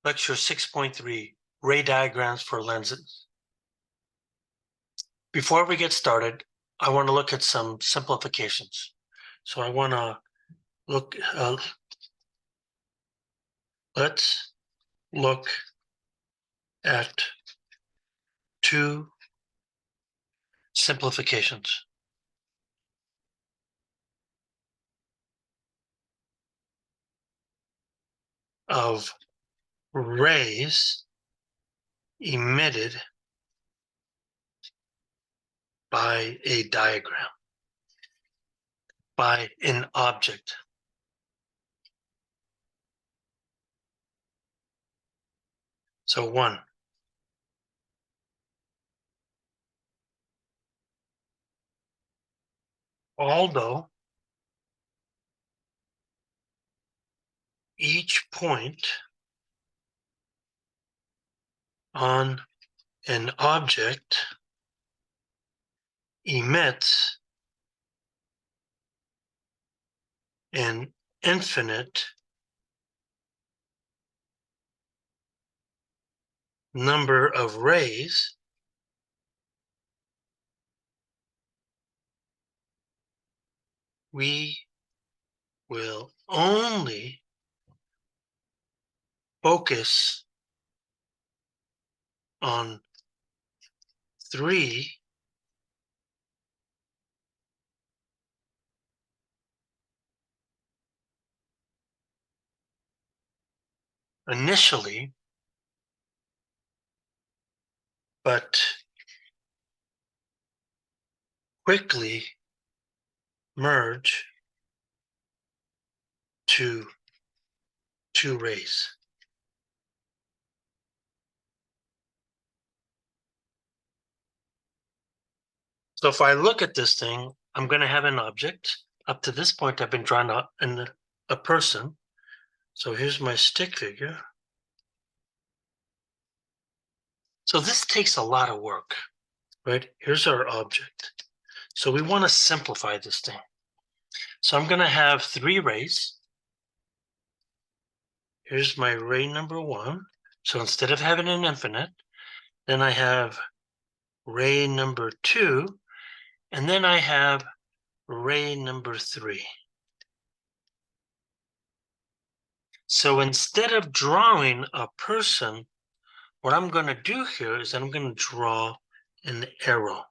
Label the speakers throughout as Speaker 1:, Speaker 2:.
Speaker 1: Lecture 6.3, ray diagrams for lenses. Before we get started, I want to look at some simplifications. So I want to let's look at two simplifications of rays emitted by a diagram, by an object. So one, although each point on an object emits an infinite number of rays, we will only focus on 3 initially, but quickly merge to 2 rays. So if I look at this thing, I'm going to have an object. Up to this point, I've been drawing a person. So here's my stick figure. So this takes a lot of work, right? Here's our object. So we want to simplify this thing. So I'm going to have 3 rays. Here's my ray number 1. So instead of having an infinite, then I have ray number 2, and then I have ray number 3. So instead of drawing a person, what I'm going to do here is I'm going to draw an arrow.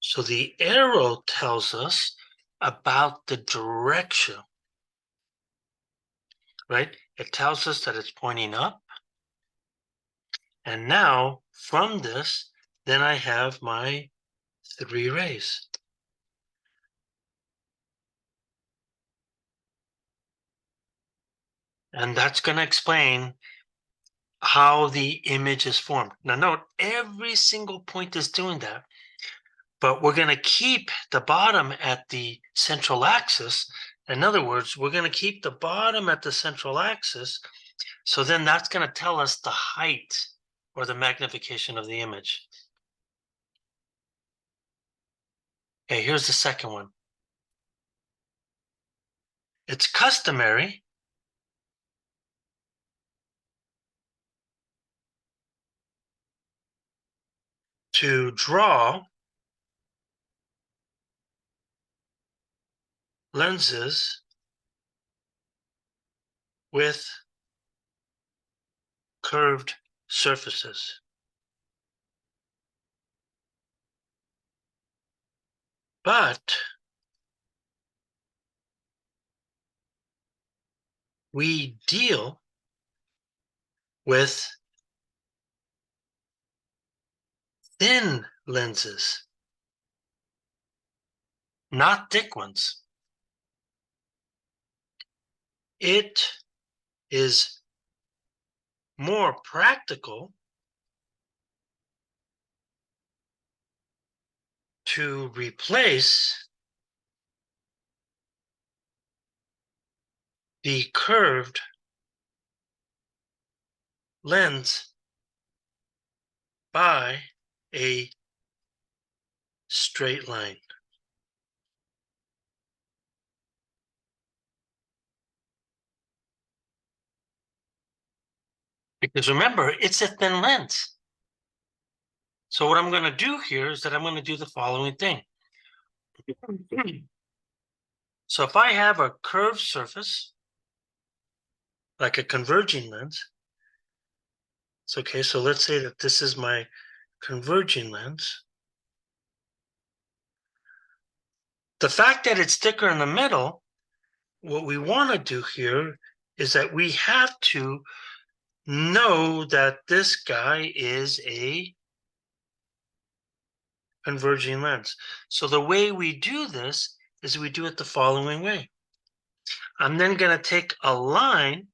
Speaker 1: So the arrow tells us about the direction, right? It tells us that it's pointing up. And now from this, then I have my 3 rays. And that's going to explain how the image is formed. Now note, every single point is doing that, but we're going to keep the bottom at the central axis. In other words, we're going to keep the bottom at the central axis. So then that's going to tell us the height or the magnification of the image. Okay, here's the second one. It's customary to draw lenses with curved surfaces. But we deal with thin lenses, not thick ones. It is more practical to replace the curved lens by a straight line. Because remember, it's a thin lens. So what I'm going to do here is that I'm going to do the following thing. So if I have a curved surface, like a converging lens, it's okay. So let's say that this is my converging lens. The fact that it's thicker in the middle, what we want to do here is that we have to know that this guy is a converging lens. So the way we do this is we do it the following way. I'm then going to take a line,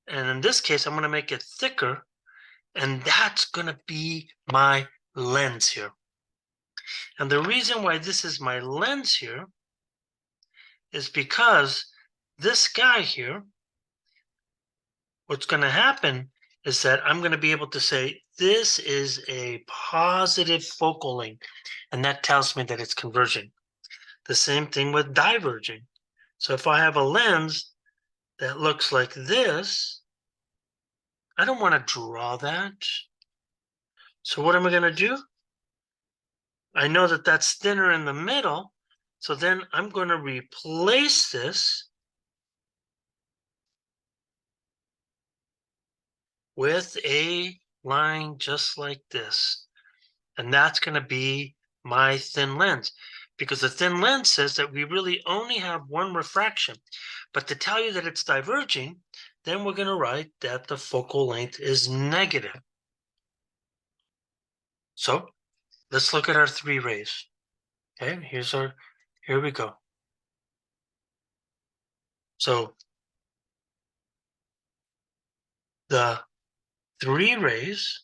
Speaker 1: and in this case, I'm going to make it thicker, and that's going to be my lens here. And the reason why this is my lens here is because this guy here, what's going to happen is that I'm going to be able to say this is a positive focal length, and that tells me that it's converging. The same thing with diverging. So if I have a lens that looks like this, I don't want to draw that. So what am I going to do? I know that that's thinner in the middle, so then I'm going to replace this with a line just like this. And that's going to be my thin lens, because the thin lens says that we really only have one refraction. But to tell you that it's diverging, then we're going to write that the focal length is negative. So let's look at our three rays. Okay, here we go. So the three rays,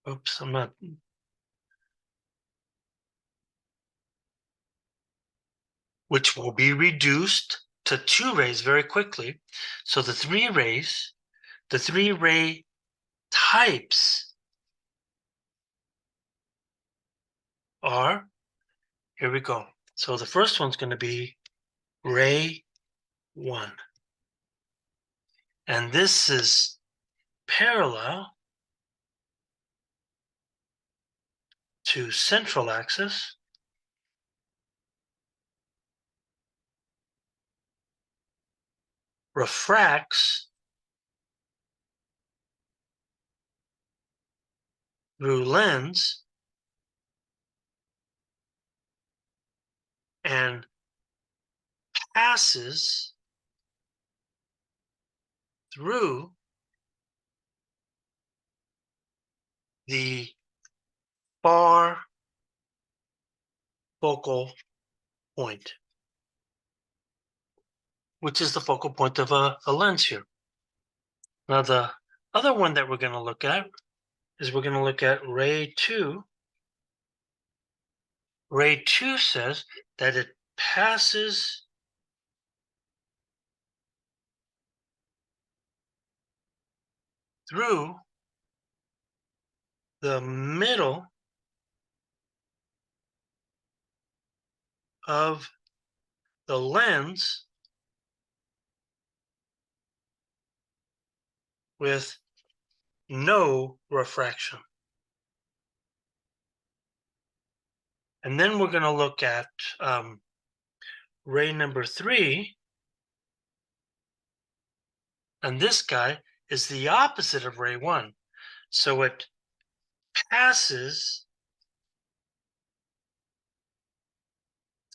Speaker 1: oops, I'm not, which will be reduced to two rays very quickly. So the three ray types are, here we go. So the first one's going to be ray 1. And this is parallel to central axis, refracts through lens, and passes through the far focal point, which is the focal point of a lens here. Now, the other one that we're going to look at is we're going to look at ray 2. Ray 2 says that it passes through the middle of the lens with no refraction. And then we're going to look at ray number 3. And this guy is the opposite of ray 1. So it passes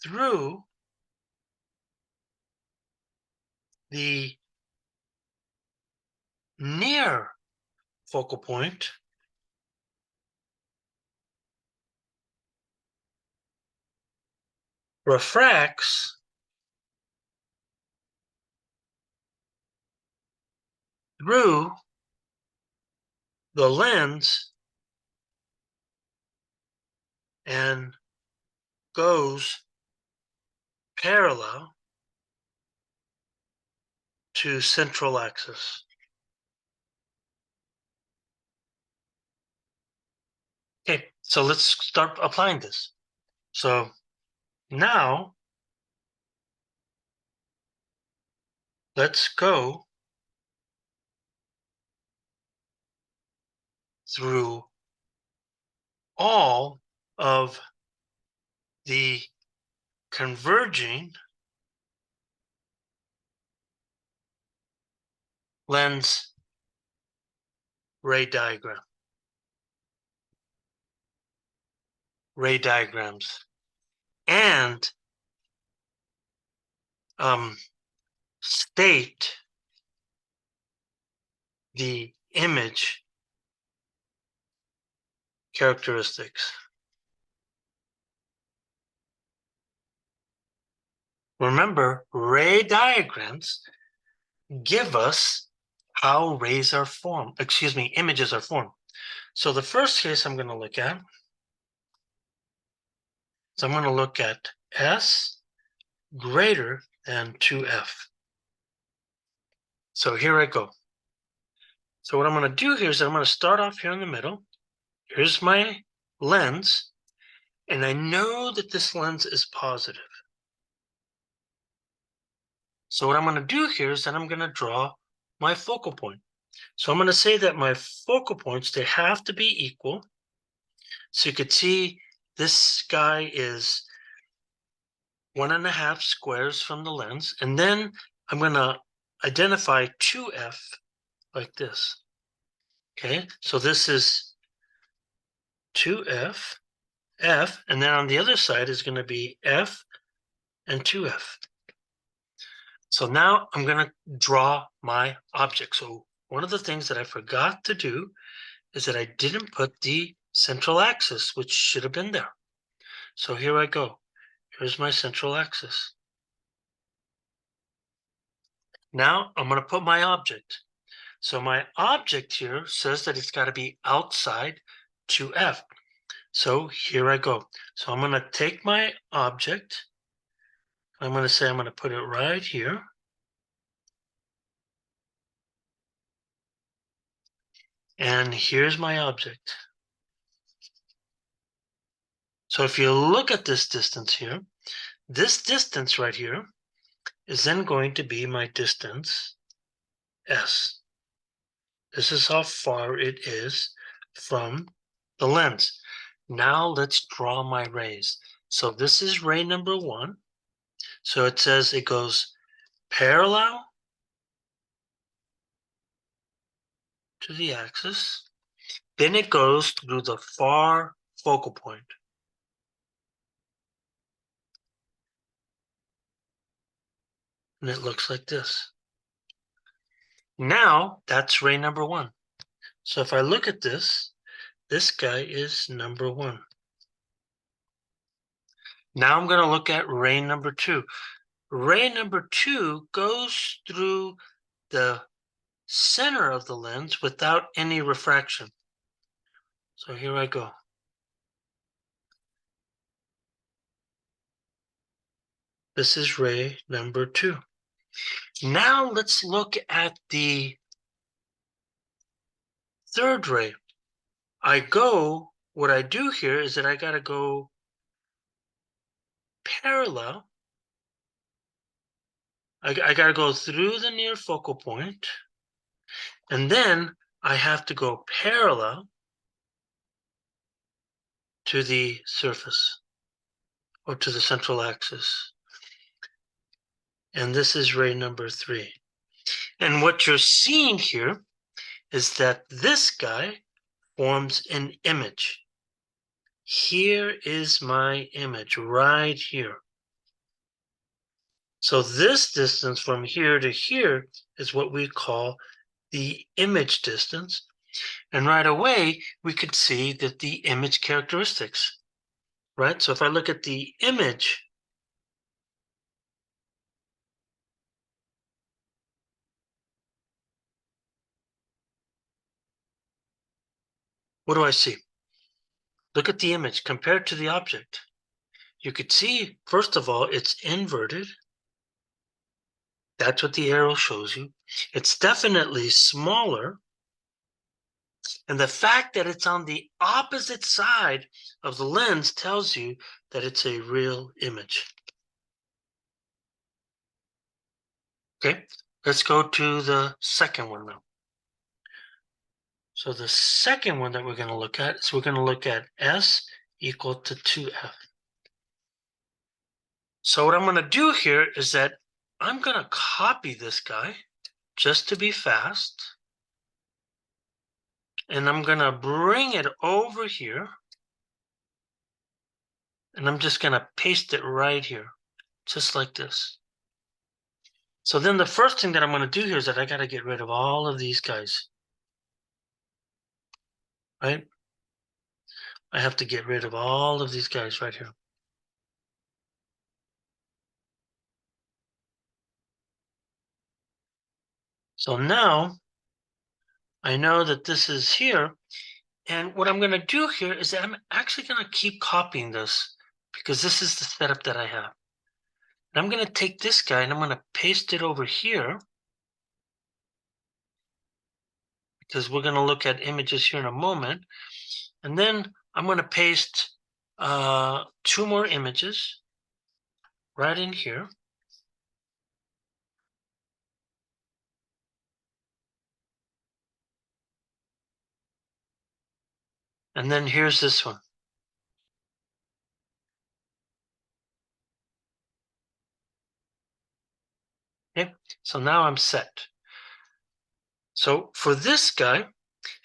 Speaker 1: through the near focal point, refracts through the lens, and goes parallel to central axis. Okay, so let's start applying this. So now let's go through all of the converging lens ray diagrams, and state the image characteristics. Remember, ray diagrams give us how rays are formed, images are formed. So the first case I'm going to look at is I'm going to look at S greater than 2F. So here I go. So what I'm going to do here is I'm going to start off here in the middle. Here's my lens, and I know that this lens is positive. So what I'm going to do here is that I'm going to draw my focal point. So I'm going to say that my focal points, they have to be equal. So you could see this guy is 1.5 squares from the lens. And then I'm going to identify 2F like this. Okay, so this is 2F, F, and then on the other side is going to be F and 2F. So now I'm going to draw my object. So one of the things that I forgot to do is that I didn't put the central axis, which should have been there. So here I go. Here's my central axis. Now I'm going to put my object. So my object here says that it's got to be outside 2F. So here I go. So I'm going to take my object. I'm going to say I'm going to put it right here. And here's my object. So if you look at this distance here, this distance right here is then going to be my distance S. This is how far it is from the lens. Now let's draw my rays. So this is ray number 1. So it says it goes parallel to the axis. Then it goes through the far focal point. And it looks like this. Now that's ray number 1. So if I look at this guy is number 1. Now I'm going to look at ray number 2. Ray number 2 goes through the center of the lens without any refraction. So here I go. This is ray number 2. Now let's look at the third ray. What I do here is that I got to go parallel. I got to go through the near focal point, and then I have to go parallel to the surface or to the central axis. And this is ray number 3. And what you're seeing here is that this guy forms an image. Here is my image right here. So this distance from here to here is what we call the image distance. And right away, we could see that the image characteristics, right? So if I look at the image, what do I see? Look at the image compared to the object. You could see, first of all, it's inverted. That's what the arrow shows you. It's definitely smaller. And the fact that it's on the opposite side of the lens tells you that it's a real image. Okay, Let's go to the second one now. So the second one that we're going to look at is we're going to look at S equal to 2F. So what I'm going to do here is that I'm going to copy this guy just to be fast. And I'm going to bring it over here. And I'm just going to paste it right here, just like this. So then the first thing that I'm going to do here is that I got to get rid of all of these guys, right? I have to get rid of all of these guys right here. So now I know that this is here. And what I'm going to do here is that I'm actually going to keep copying this because this is the setup that I have. And I'm going to take this guy and I'm going to paste it over here because we're going to look at images here in a moment. And then I'm going to paste two more images right in here. And then here's this one. Okay, so now I'm set. So for this guy,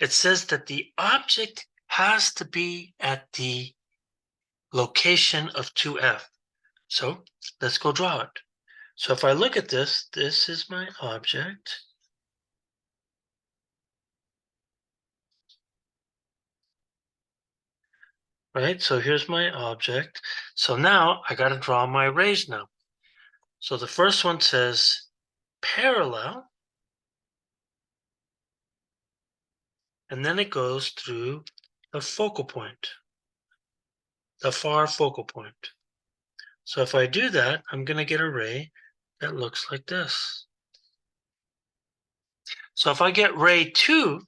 Speaker 1: it says that the object has to be at the location of 2F. So let's go draw it. So if I look at this, this is my object. Right, so here's my object. So now I got to draw my rays now. So the first one says parallel, and then it goes through the focal point, the far focal point. So if I do that, I'm going to get a ray that looks like this. So if I get ray 2,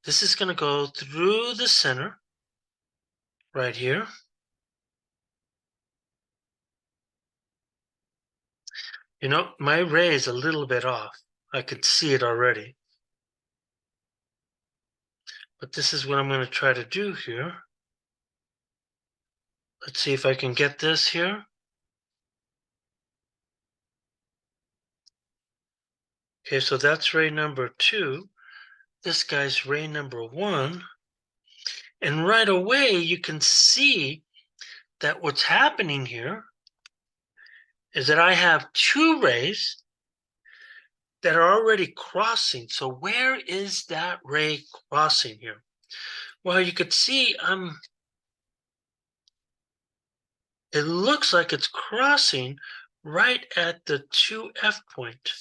Speaker 1: this is going to go through the center right here. You know, my ray is a little bit off. I could see it already. But this is what I'm going to try to do here. Let's see if I can get this here. Okay, so that's ray number 2. This guy's ray number 1. And right away, you can see that what's happening here is that I have two rays that are already crossing. So where is that ray crossing here? Well, you could see it looks like it's crossing right at the 2F point.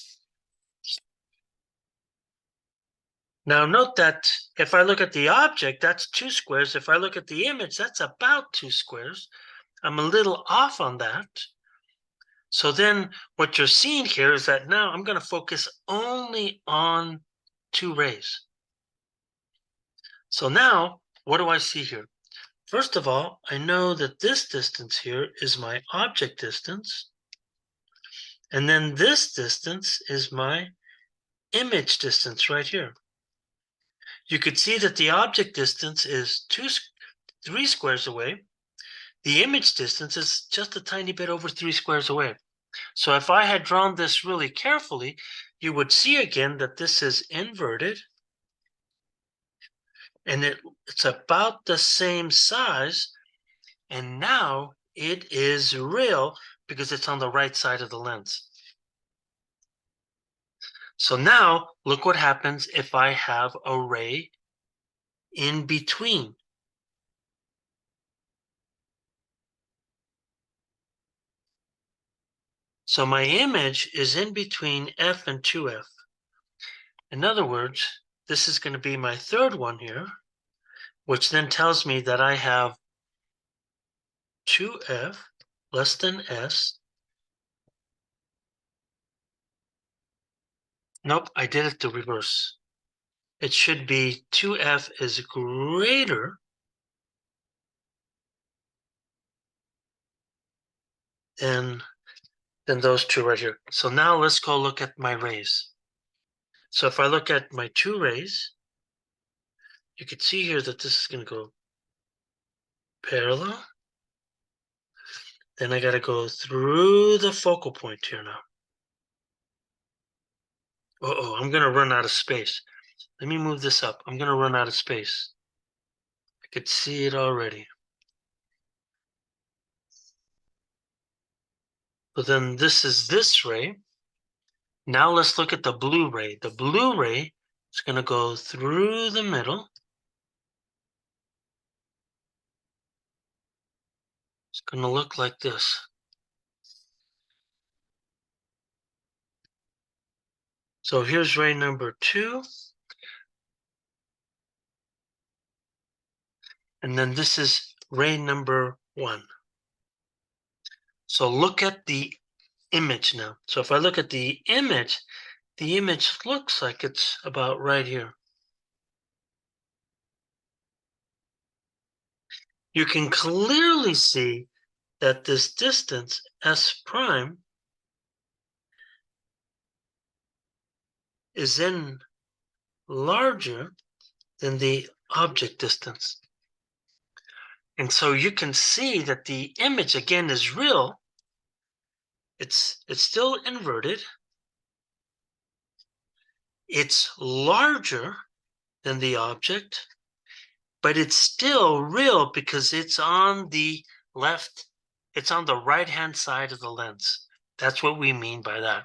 Speaker 1: Now note that if I look at the object, that's 2 squares. If I look at the image, that's about 2 squares. I'm a little off on that. So then what you're seeing here is that now I'm going to focus only on 2 rays. So now what do I see here? First of all, I know that this distance here is my object distance. And then this distance is my image distance right here. You could see that the object distance is 3 squares away. The image distance is just a tiny bit over 3 squares away. So if I had drawn this really carefully, you would see again that this is inverted. And it's about the same size. And now it is real because it's on the right side of the lens. So now look what happens if I have a ray in between. So my image is in between F and 2F. In other words, this is going to be my third one here, which then tells me that I have 2F less than S. Nope, I did it the reverse. It should be 2F is greater than than those two right here. So now let's go look at my rays. So if I look at my two rays, you can see here that this is going to go parallel. Then I got to go through the focal point here now. Uh-oh, I'm going to run out of space. Let me move this up. I'm going to run out of space. I could see it already. So then this is this ray. Now let's look at the blue ray. The blue ray is going to go through the middle. It's going to look like this. So here's ray number 2. And then this is ray number 1. So look at the image now. So if I look at the image looks like it's about right here. You can clearly see that this distance, S prime, is in larger than the object distance. And so you can see that the image again is real. It's still inverted. It's larger than the object, but it's still real because it's on the left, it's on the right-hand side of the lens. That's what we mean by that.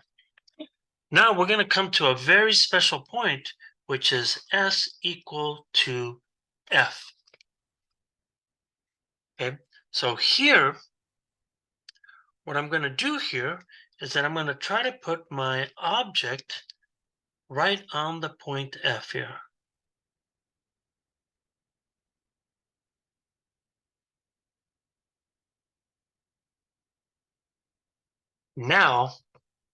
Speaker 1: Now we're going to come to a very special point, which is S equal to F. Okay, so here, what I'm going to do here is that I'm going to try to put my object right on the point F here. Now,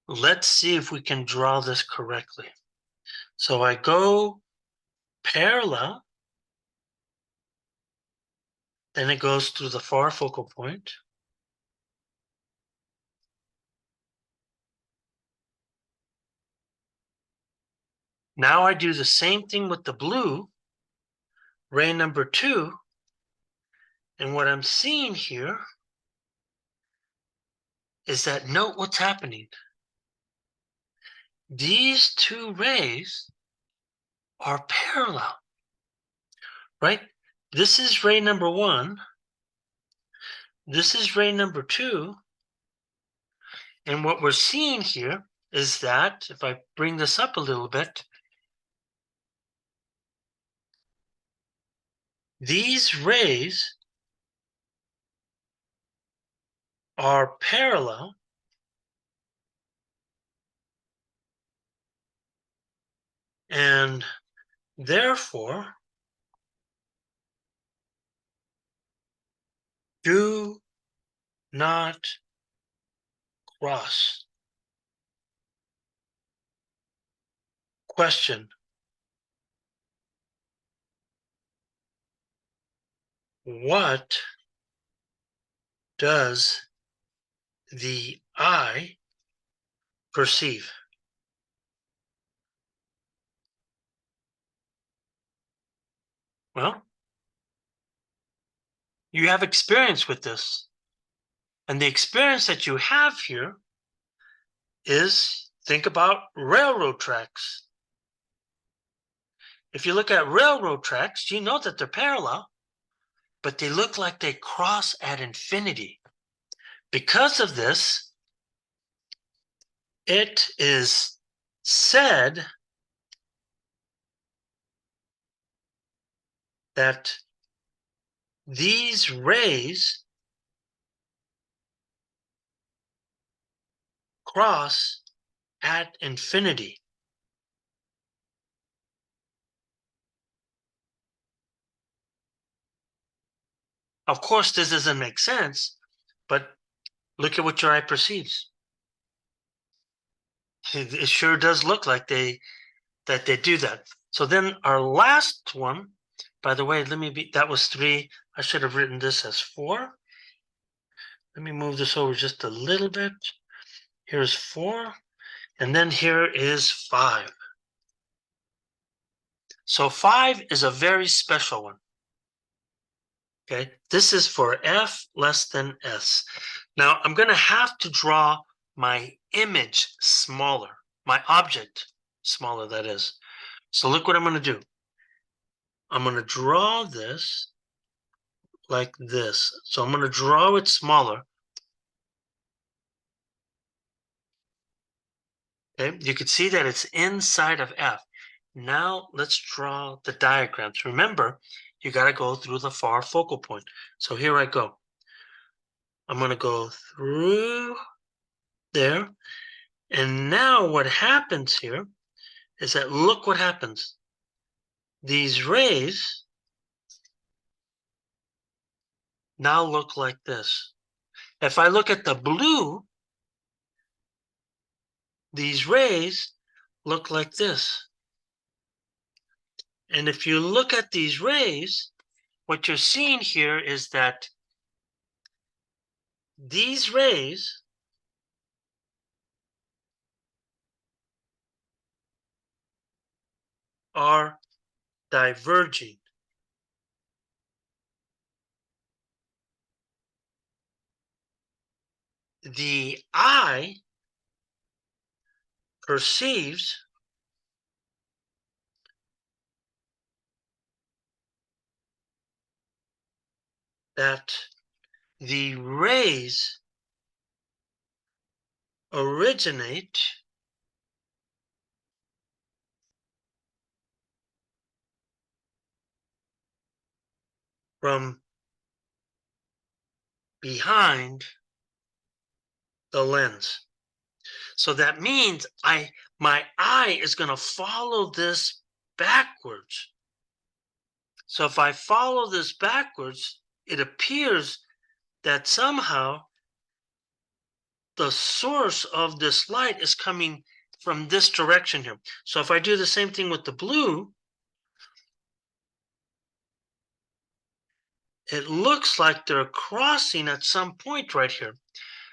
Speaker 1: let's see if we can draw this correctly. So I go parallel, then it goes through the far focal point. Now I do the same thing with the blue, ray number 2, and what I'm seeing here is that note what's happening. These two rays are parallel, right? This is ray number 1, this is ray number 2, and what we're seeing here is that, if I bring this up a little bit, these rays are parallel, and therefore do not cross. Question: what does the eye perceive? Well, you have experience with this. And the experience that you have here is, think about railroad tracks. If you look at railroad tracks, you know that they're parallel, but they look like they cross at infinity. Because of this, it is said that these rays cross at infinity. Of course, this doesn't make sense, but look at what your eye perceives. It sure does look like they do that. So then our last one, by the way, that was 3. I should have written this as 4. Let me move this over just a little bit. Here's 4, and then here is 5. So 5 is a very special one. Okay, this is for f less than s. Now I'm going to have to draw my image smaller, my object smaller, that is. So look what I'm going to do. I'm going to draw this like this. So I'm going to draw it smaller. Okay, you can see that it's inside of f. Now let's draw the diagrams. Remember, you got to go through the far focal point. So here I go. I'm going to go through there. And now what happens here is that look what happens. These rays now look like this. If I look at the blue, these rays look like this. And if you look at these rays, what you're seeing here is that these rays are diverging. The eye perceives that the rays originate from behind the lens. So that means my eye is going to follow this backwards. So if I follow this backwards, it appears that somehow the source of this light is coming from this direction here. So if I do the same thing with the blue, it looks like they're crossing at some point right here.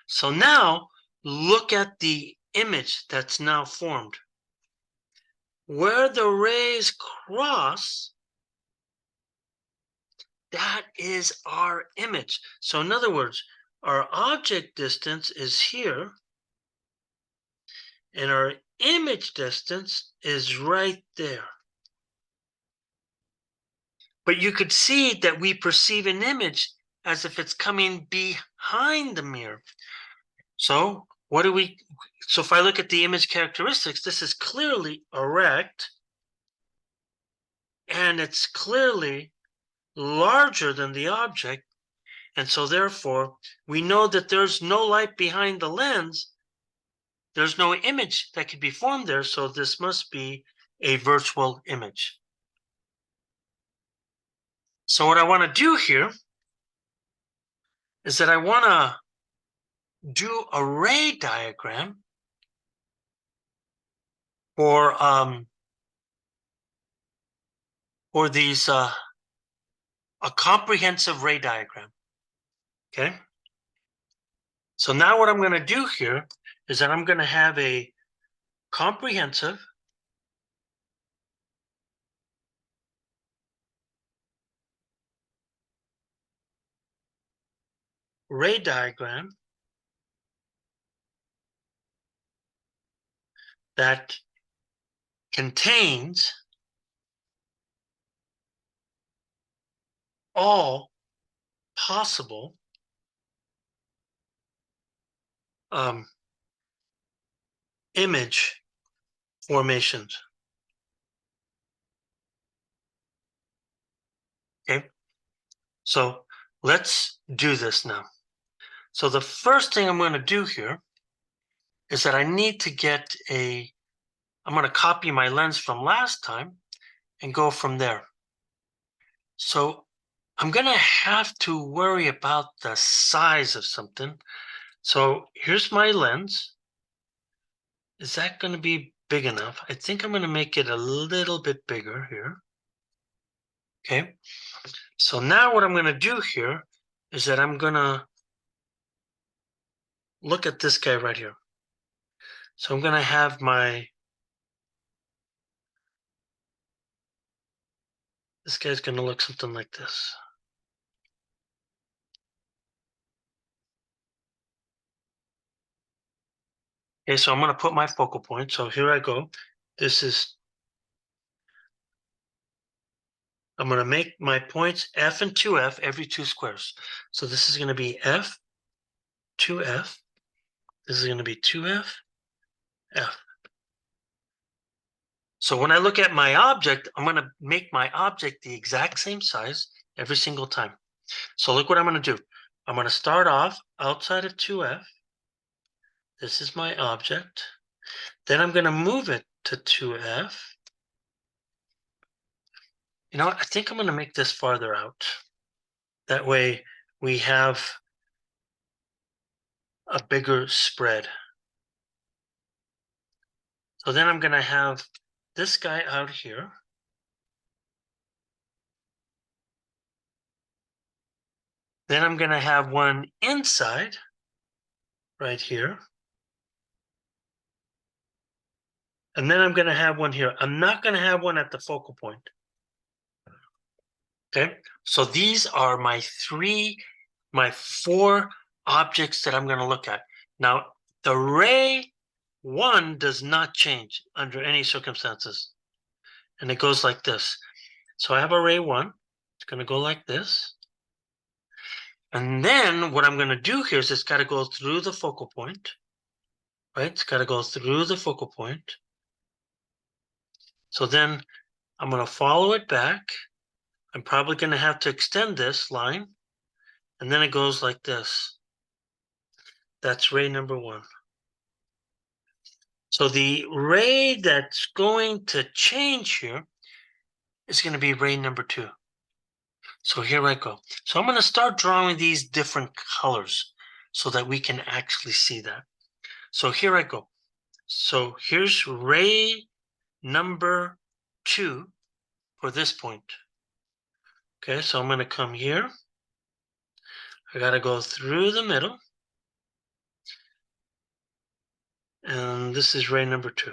Speaker 1: So now look at the image that's now formed. Where the rays cross, that is our image. So in other words, our object distance is here, and our image distance is right there. But you could see that we perceive an image as if it's coming behind the mirror. So what do we, so if I look at the image characteristics, this is clearly erect, and it's clearly larger than the object. And so therefore, we know that there's no light behind the lens. There's no image that could be formed there. So this must be a virtual image. So what I want to do here is that I want to do a ray diagram for these a comprehensive ray diagram. Okay. So now what I'm going to do here is that I'm going to have a comprehensive ray diagram that contains all possible image formations. Okay, so let's do this now. So the first thing I'm going to do here is that I need to get I'm going to copy my lens from last time and go from there. So I'm going to have to worry about the size of something. So here's my lens. Is that going to be big enough? I think I'm going to make it a little bit bigger here. Okay. So now what I'm going to do here is that I'm going to look at this guy right here. So I'm going to have this guy's going to look something like this. Okay, so I'm going to put my focal point. So here I go. I'm going to make my points f and 2f every 2 squares. So this is going to be f, 2f. This is going to be 2f, f. So when I look at my object, I'm going to make my object the exact same size every single time. So look what I'm going to do. I'm going to start off outside of 2f. This is my object. Then I'm going to move it to 2f. You know what? I think I'm going to make this farther out. That way we have a bigger spread. So then I'm going to have this guy out here. Then I'm going to have one inside right here. And then I'm going to have one here. I'm not going to have one at the focal point. Okay, so these are my four objects that I'm going to look at. Now, the ray 1 does not change under any circumstances. And it goes like this. So I have a ray 1. It's going to go like this. And then what I'm going to do here is it's got to go through the focal point. Right? It's got to go through the focal point. So then I'm going to follow it back. I'm probably going to have to extend this line. And then it goes like this. That's ray number 1. So the ray that's going to change here is going to be ray number 2. So here I go. So I'm going to start drawing these different colors so that we can actually see that. So here I go. So here's ray number 2 for this point. Okay, so I'm going to come here. I got to go through the middle. And this is ray number 2.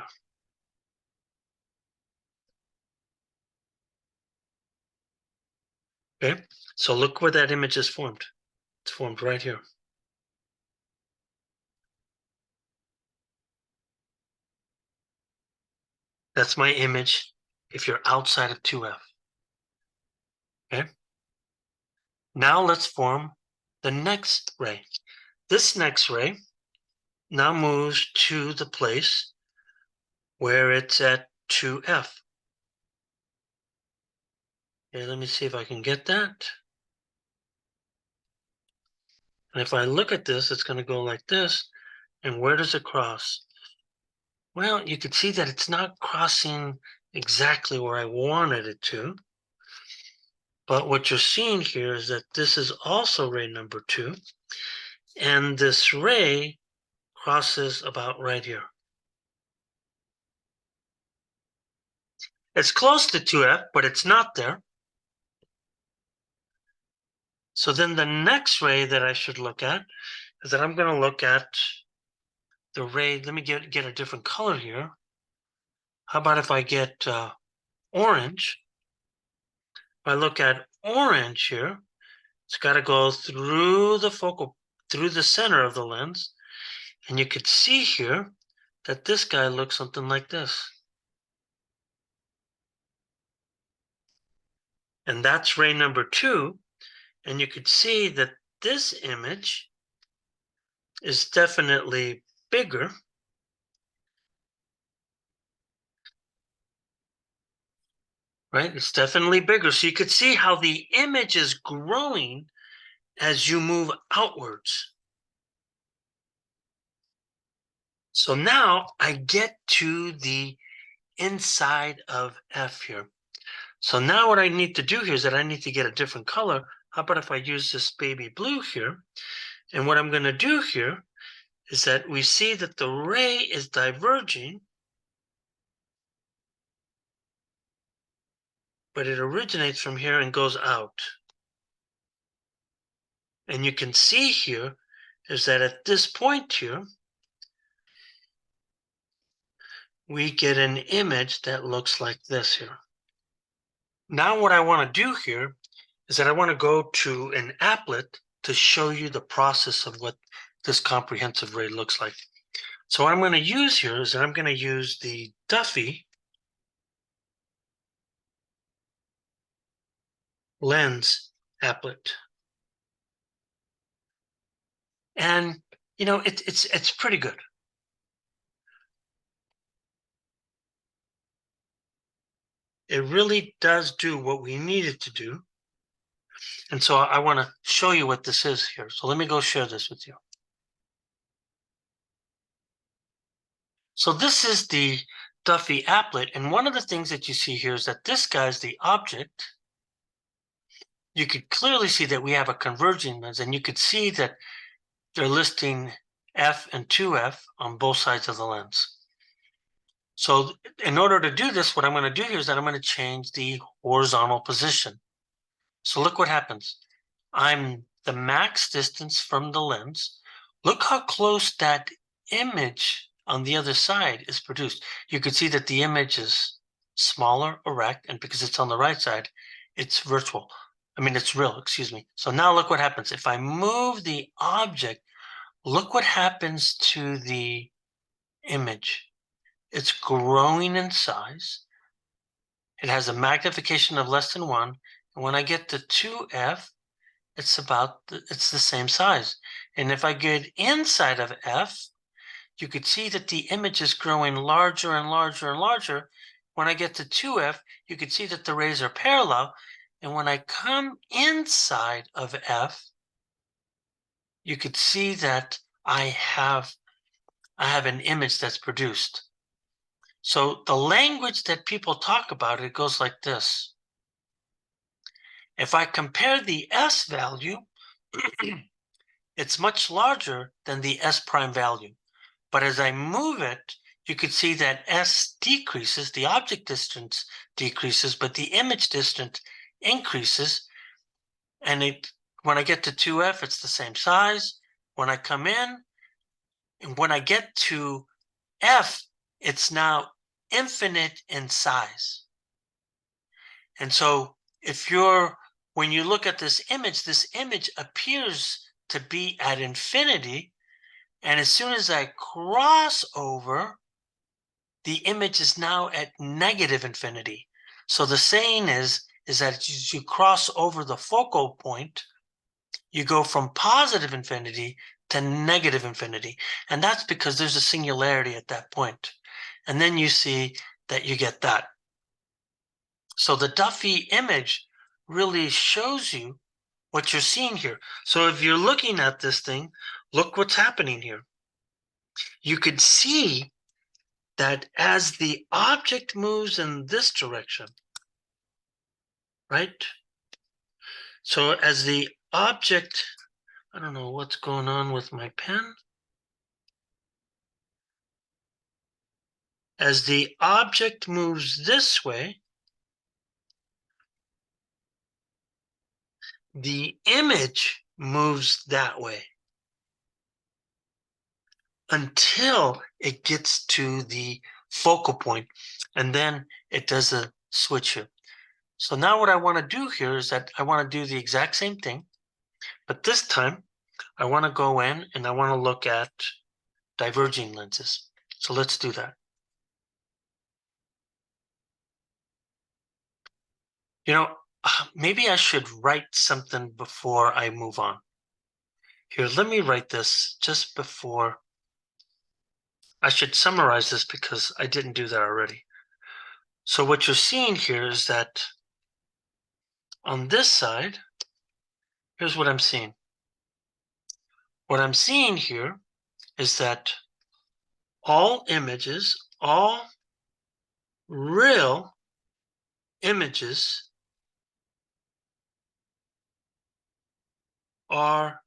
Speaker 1: Okay, so look where that image is formed. It's formed right here. That's my image if you're outside of 2f. Okay. Now let's form the next ray. This next ray now moves to the place where it's at 2f. Okay, let me see if I can get that. And if I look at this, it's going to go like this. And where does it cross? Well, you can see that it's not crossing exactly where I wanted it to. But what you're seeing here is that this is also ray number 2. And this ray crosses about right here. It's close to 2f, but it's not there. So then the next ray that I should look at is that I'm going to look at the ray. Let me get a different color here. How about if I get orange? If I look at orange here, it's got to go through the center of the lens. And you could see here that this guy looks something like this. And that's ray number 2. And you could see that this image is definitely bigger. Right? It's definitely bigger. So you could see how the image is growing as you move outwards. So now I get to the inside of F here. So now what I need to do here is that I need to get a different color. How about if I use this baby blue here? And what I'm going to do here is that we see that the ray is diverging, but it originates from here and goes out. And you can see here is that at this point here, we get an image that looks like this here. Now what I want to do here is that I want to go to an applet to show you the process of what this comprehensive ray looks like. So what I'm going to use here is that I'm going to use the Duffy lens applet. And it's pretty good. It really does do what we need it to do. And so I want to show you what this is here. So let me go share this with you. So this is the Duffy applet. And one of the things that you see here is that this guy's the object. You could clearly see that we have a converging lens, and you could see that they're listing F and 2F on both sides of the lens. So in order to do this, what I'm going to do here is that I'm going to change the horizontal position. So look what happens. I'm the max distance from the lens. Look how close that image on the other side is produced. You can see that the image is smaller, erect, and because it's on the right side, it's virtual. It's real, excuse me. So now look what happens. If I move the object, look what happens to the image. It's growing in size. It has a magnification of less than 1. And when I get to 2F, it's the same size. And if I get inside of F, you could see that the image is growing larger and larger and larger. When I get to 2F, you could see that the rays are parallel. And when I come inside of F, you could see that I have an image that's produced. So the language that people talk about, it goes like this. If I compare the S value, it's much larger than the S prime value. But as I move it, you could see that S decreases, the object distance decreases, but the image distance increases. And when I get to 2F, it's the same size. When I come in, and when I get to F, it's now infinite in size. And so when you look at this image appears to be at infinity. And as soon as I cross over, the image is now at negative infinity. So the saying is that as you cross over the focal point, you go from positive infinity to negative infinity. And that's because there's a singularity at that point. And then you see that you get that. So the Duffy image really shows you what you're seeing here. So if you're looking at this thing, look what's happening here. You could see that as the object moves in this direction, right? So as the object, I don't know what's going on with my pen. As the object moves this way, the image moves that way until it gets to the focal point, and then it does a switch here. So now what I want to do here is that I want to do the exact same thing, but this time I want to go in and I want to look at diverging lenses. So let's do that. Maybe I should write something before I move on. Here, let me write this just before. I should summarize this because I didn't do that already. So what you're seeing here is that on this side, here's what I'm seeing. What I'm seeing here is that all real images are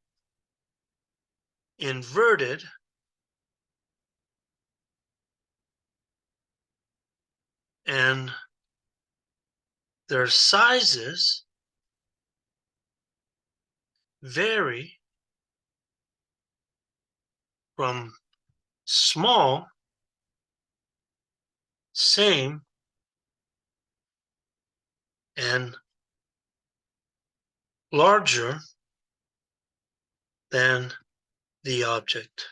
Speaker 1: inverted and their sizes vary from small same and larger than the object.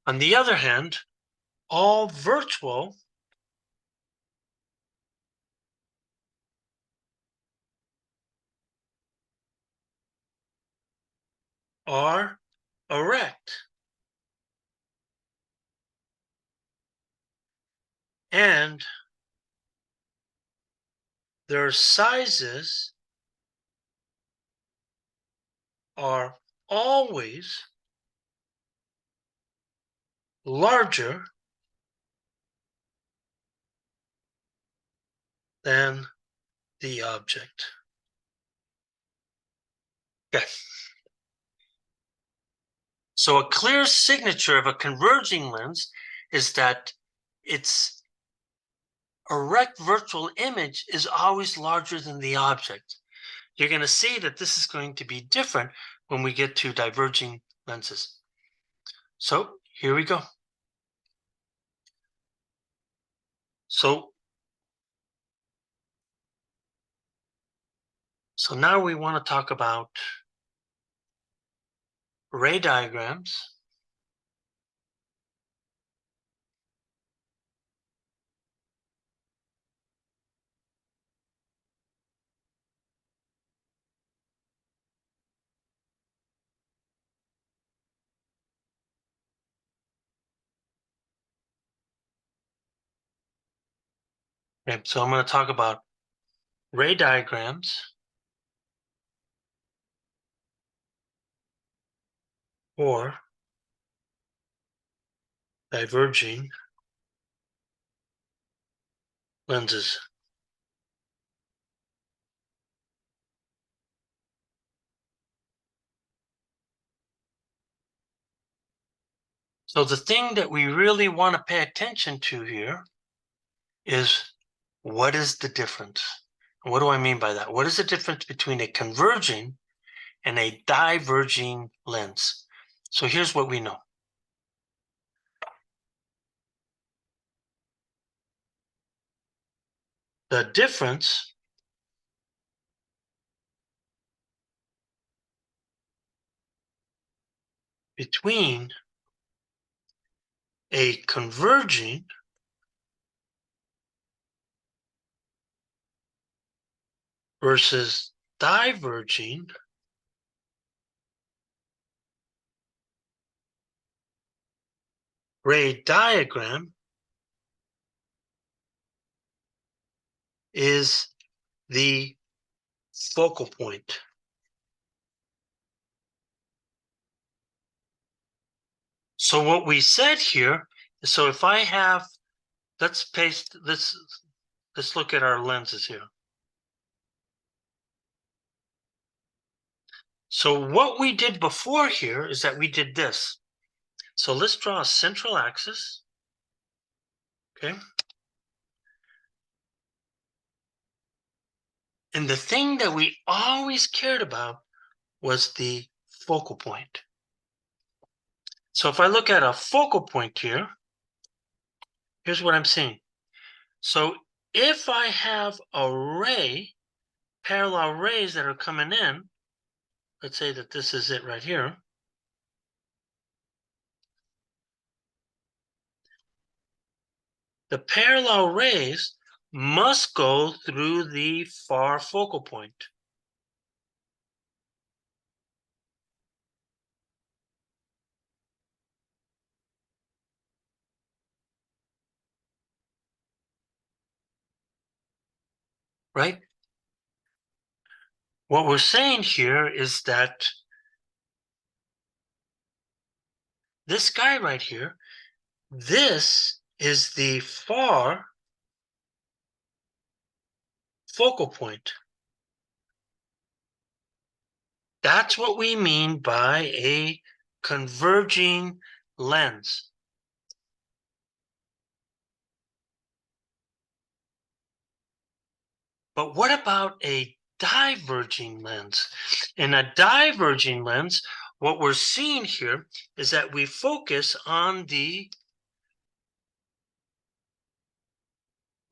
Speaker 1: On the other hand, all virtual are erect. And their sizes are always larger than the object. Okay. So a clear signature of a converging lens is that its erect virtual image is always larger than the object. You're going to see that this is going to be different when we get to diverging lenses. So here we go. So now we want to talk about ray diagrams Okay, so I'm going to talk about ray diagrams or diverging lenses. So the thing that we really want to pay attention to here is, what is the difference? And what do I mean by that? What is the difference between a converging and a diverging lens? So here's what we know. The difference between a converging versus diverging ray diagram is the focal point. So what we said here, so if I have, let's look at our lenses here. So what we did before here is that we did this. So let's draw a central axis, okay? And the thing that we always cared about was the focal point. So if I look at a focal point here, here's what I'm seeing. So if I have a ray, parallel rays that are coming in, let's say that this is it right here. The parallel rays must go through the far focal point. Right? What we're saying here is that this guy right here, this is the far focal point. That's what we mean by a converging lens. But what about a diverging lens? In a diverging lens, what we're seeing here is that we focus on the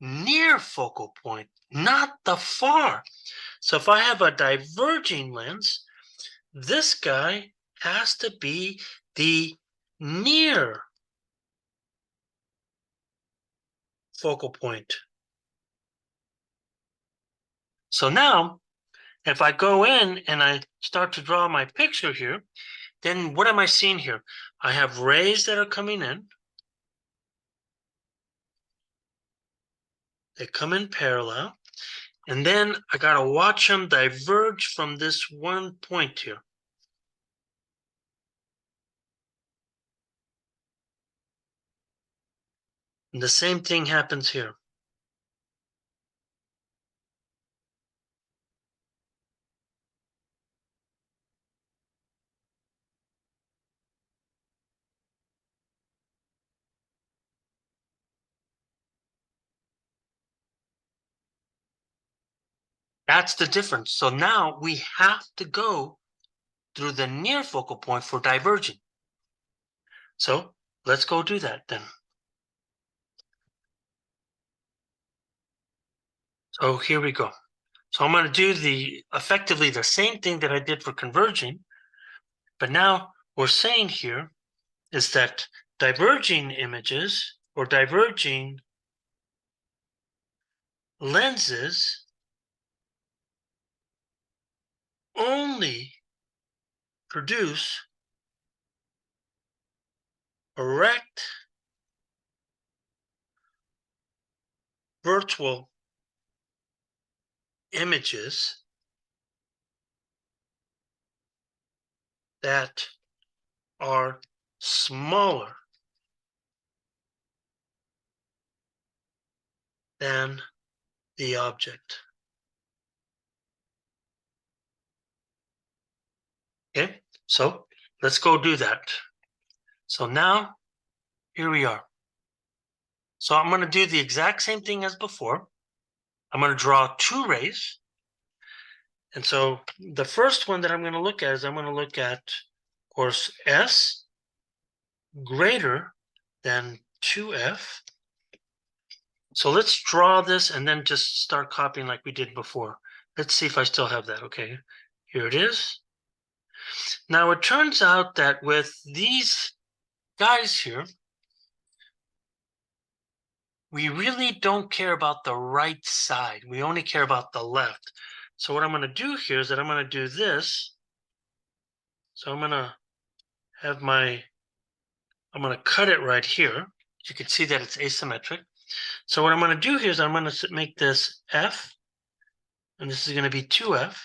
Speaker 1: near focal point, not the far. So if I have a diverging lens, this guy has to be the near focal point. So now, if I go in and I start to draw my picture here, then what am I seeing here? I have rays that are coming in. They come in parallel. And then I got to watch them diverge from this one point here. And the same thing happens here. That's the difference. So now we have to go through the near focal point for diverging. So let's go do that then. So here we go. So I'm going to do effectively the same thing that I did for converging, but now we're saying here is that diverging images or diverging lenses only produce erect virtual images that are smaller than the object. Okay, so let's go do that. So now, here we are. So I'm going to do the exact same thing as before. I'm going to draw two rays. And so the first one that I'm going to look at is I'm going to look at, of course, S greater than 2F. So let's draw this and then just start copying like we did before. Let's see if I still have that. Okay, here it is. Now it turns out that with these guys here, we really don't care about the right side. We only care about the left. So what I'm going to do here is that I'm going to do this. So I'm going to have I'm going to cut it right here. You can see that it's asymmetric. So what I'm going to do here is I'm going to make this F, and this is going to be 2F.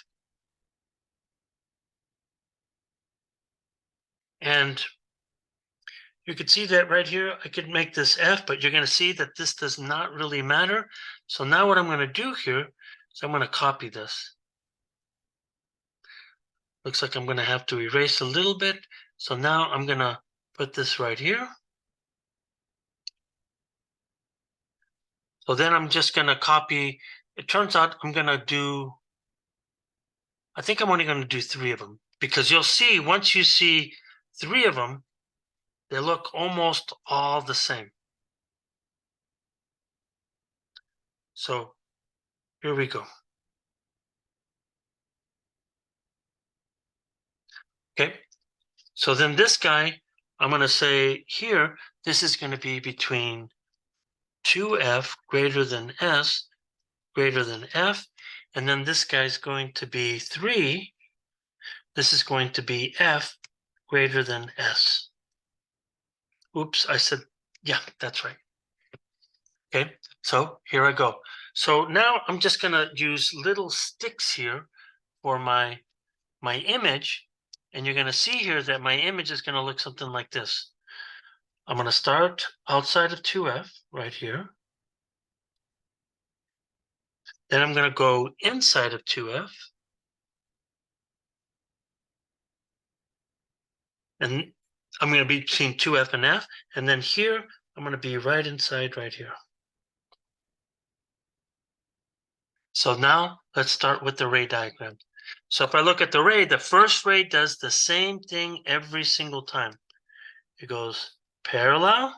Speaker 1: And you could see that right here, I could make this F, but you're going to see that this does not really matter. So now what I'm going to do here is I'm going to copy this. Looks like I'm going to have to erase a little bit. So now I'm going to put this right here. So then I'm just going to copy. It turns out I'm going to do, I think I'm only going to do 3 of them, because you'll see once you see 3 of them, they look almost all the same. So here we go. Okay. So then this guy, I'm going to say here, this is going to be between 2F greater than S greater than F. And then this guy's going to be 3. This is going to be F greater than S. Oops, I said, yeah, that's right. Okay, so here I go. So now I'm just going to use little sticks here for my image. And you're going to see here that my image is going to look something like this. I'm going to start outside of 2F right here. Then I'm going to go inside of 2F. And I'm going to be between 2F and F. And then here, I'm going to be right inside right here. So now let's start with the ray diagram. So if I look at the ray, the first ray does the same thing every single time. It goes parallel,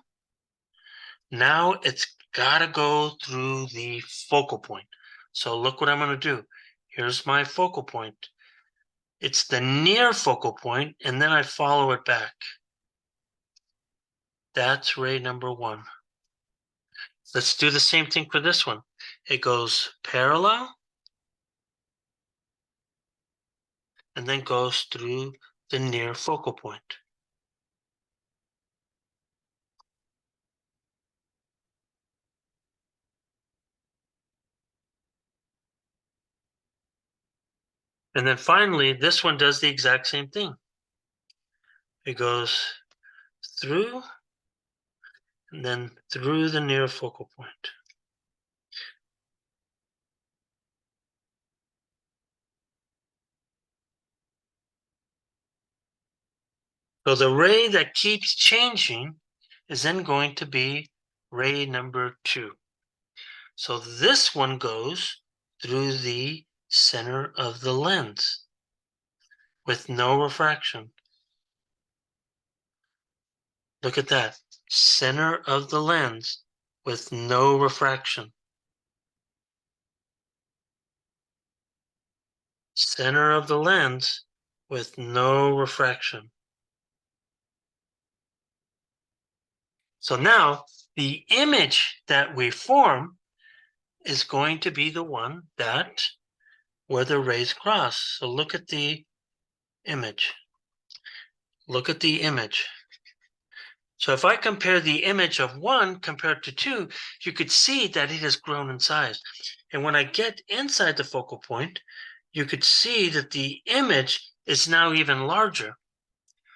Speaker 1: Now it's got to go through the focal point. So look what I'm going to do. Here's my focal point. It's the near focal point, and then I follow it back. That's ray number 1. Let's do the same thing for this one. It goes parallel and then goes through the near focal point. And then finally, this one does the exact same thing. It goes through and then through the near focal point. So the ray that keeps changing is then going to be ray number 2. So this one goes through the center of the lens with no refraction. Look at that. Center of the lens with no refraction. Center of the lens with no refraction. So now the image that we form is going to be the one that where the rays cross. So look at the image. Look at the image. So if I compare the image of 1 compared to 2, you could see that it has grown in size. And when I get inside the focal point, you could see that the image is now even larger.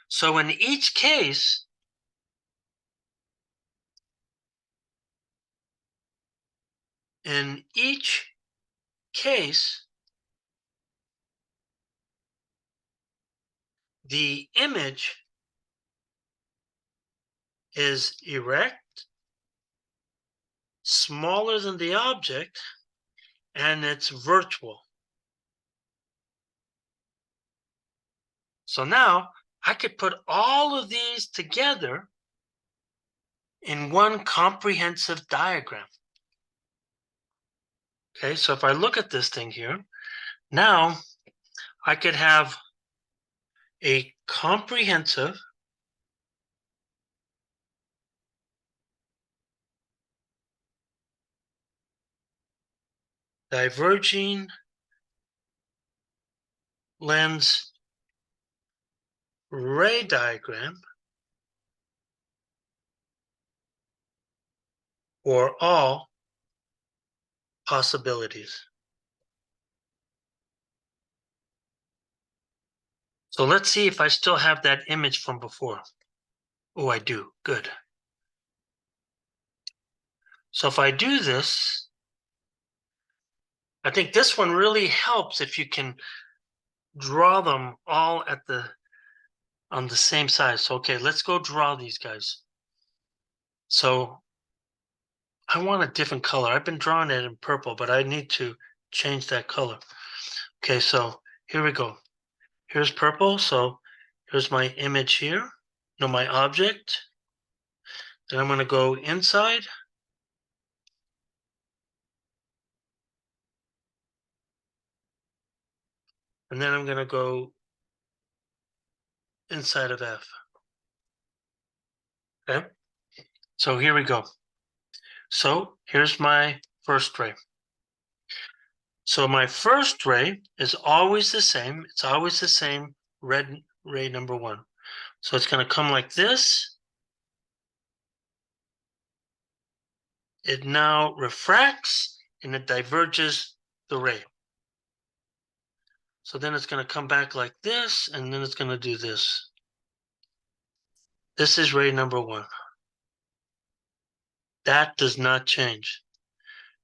Speaker 1: So in each case, the image is erect, smaller than the object, and it's virtual. So now I could put all of these together in one comprehensive diagram. Okay, so if I look at this thing here, now I could have a comprehensive diverging lens ray diagram for all possibilities. So let's see if I still have that image from before. Oh, I do. Good. So if I do this, I think this one really helps if you can draw them all on the same size. So, okay, let's go draw these guys. So I want a different color. I've been drawing it in purple, but I need to change that color. Okay, so here we go. Here's purple. So here's my image here. No, my object. Then I'm going to go inside. And then I'm going to go inside of F. Okay, so here we go. So here's my first ray. So my first ray is always the same. It's always the same red ray number 1. So it's going to come like this. It now refracts and it diverges the ray. So then it's going to come back like this, and then it's going to do this. This is ray number 1. That does not change.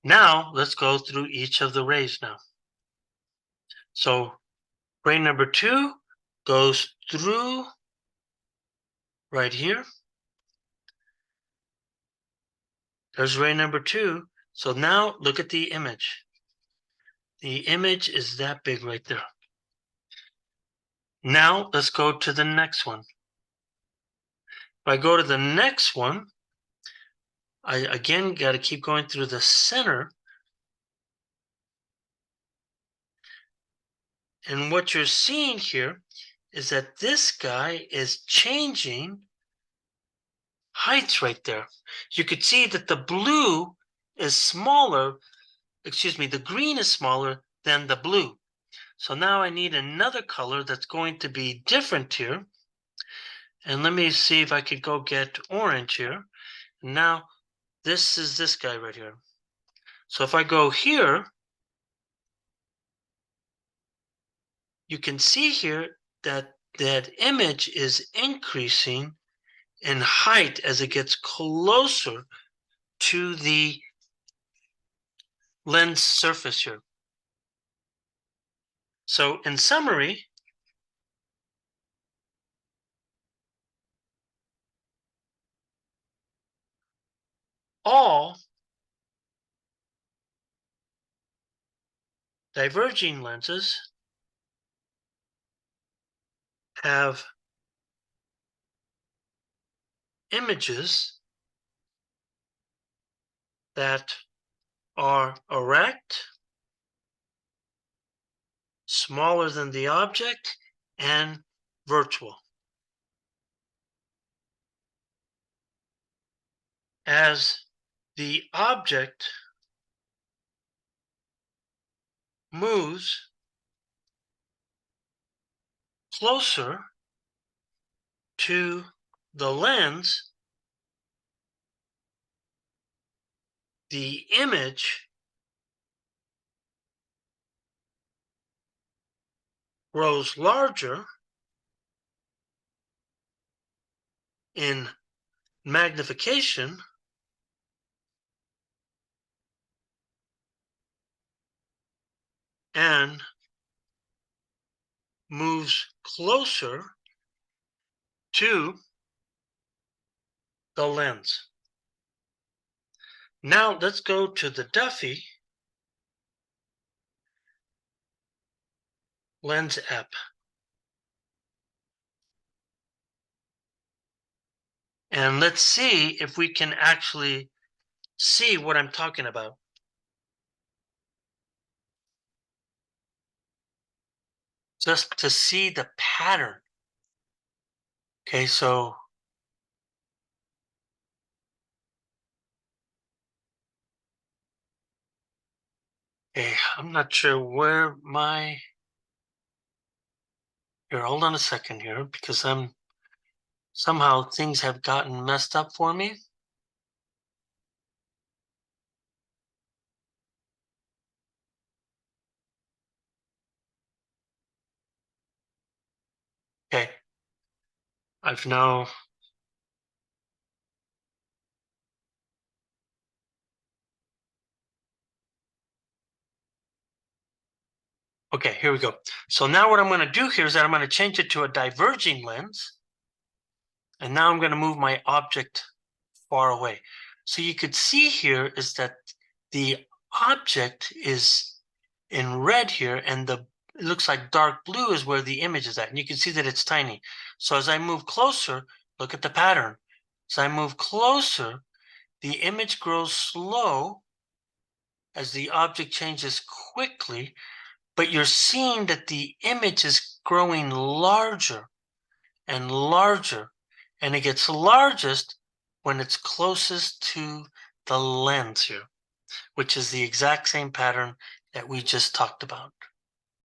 Speaker 1: Now let's go through each of the rays now. So ray number 2 goes through right here. There's ray number 2. So now look at the image. The image is that big right there. Now let's go to the next one. If I go to the next one, I again got to keep going through the center. And what you're seeing here is that this guy is changing heights right there. You could see that the blue is smaller, excuse me, the green is smaller than the blue. So now I need another color that's going to be different here. And let me see if I could go get orange here. Now, this is this guy right here. So if I go here, you can see here that that image is increasing in height as it gets closer to the lens surface here. So in summary, all diverging lenses have images that are erect, smaller than the object, and virtual. As the object moves closer to the lens, the image grows larger in magnification and moves closer to the lens. Now let's go to the Duffy lens app. And let's see if we can actually see what I'm talking about. Just to see the pattern. Okay, so I'm not sure where my here, hold on a second here, because I'm somehow things have gotten messed up for me. Okay, I've now okay, here we go. So now what I'm going to do here is that I'm going to change it to a diverging lens. And now I'm going to move my object far away. So you could see here is that the object is in red here, and it looks like dark blue is where the image is at. And you can see that it's tiny. So as I move closer, look at the pattern. As I move closer, the image grows slow as the object changes quickly, but you're seeing that the image is growing larger and larger, and it gets largest when it's closest to the lens here, which is the exact same pattern that we just talked about.